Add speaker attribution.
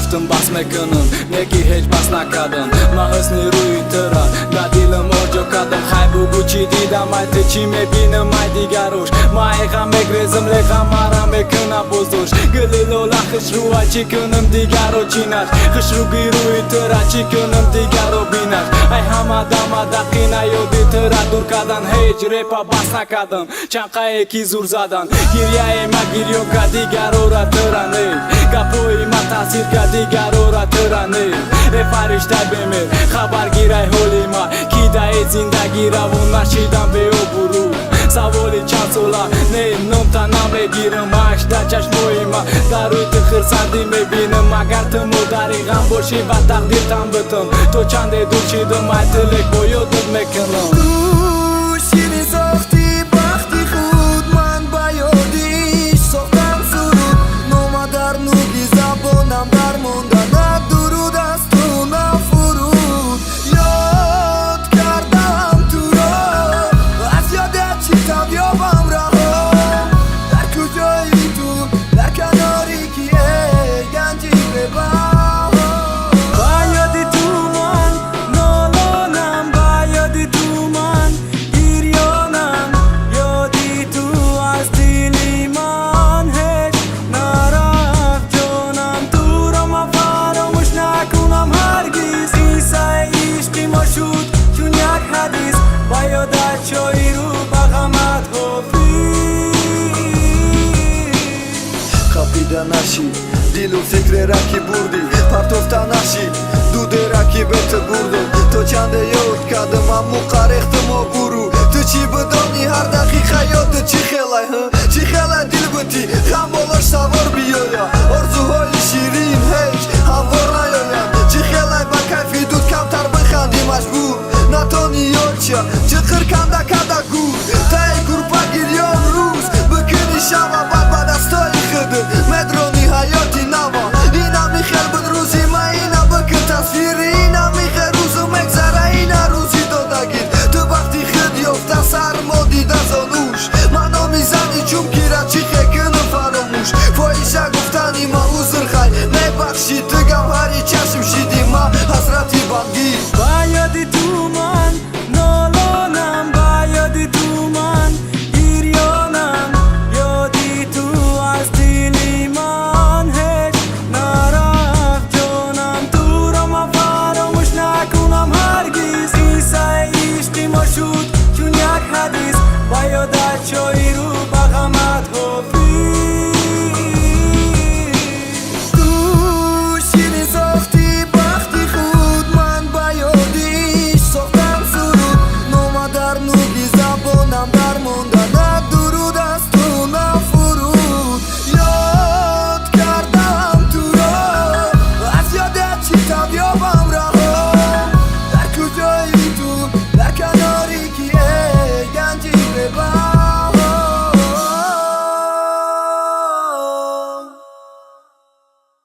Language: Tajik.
Speaker 1: گفتم بس میکنم نگی هیچ بس نکردم ما حسنی روی ترا در دلم آجا کردم خیلی بگو چی دیدم ای چی میبینم ای دیگروش ما ایغم میگریزم لیغم مرم میکنم بزرش گلی لولا خش رو چی کنم دیگرو چینش خش رو گیروی ترا چی کنم دیگرو بینش ای همه دم دقیقه یادی ترا دور کردن هیچ ریپا بس نکردم چنقه یکی زور زدن گریه ما گریو که دیگرو را ترا نی گپوی ما تاثیر که دیگرو را ترا نی ای فرشته بمیر خبر گیره حالی ما کی دای زندگی را و نشیدم به او برو سوالی چند ساله نم تا نمیگیرم اش در چشموی ما در روی تخیر سردی میبینم اگر تو مدری غم باشی و تقدیر تم بتم تو چند دور شیدم ای تلک با یادت میکنم
Speaker 2: شیرین ساختی بختی خود من با یادیش ساختم سرود نوما در نوگی زبانم در موندن نه درود از تو نه فرود یاد کردم تو را از یادت چی تبیابم رهام در کجایی تو در کناری کیه گنجی ببم نشی دیل و فکر رکی بردی پرتوفتا نشی دوده رکی بهت بردم تو چند یاد کردم امو قرختم و برو تو چی بدانی هر دقیقه یاد چی خیلی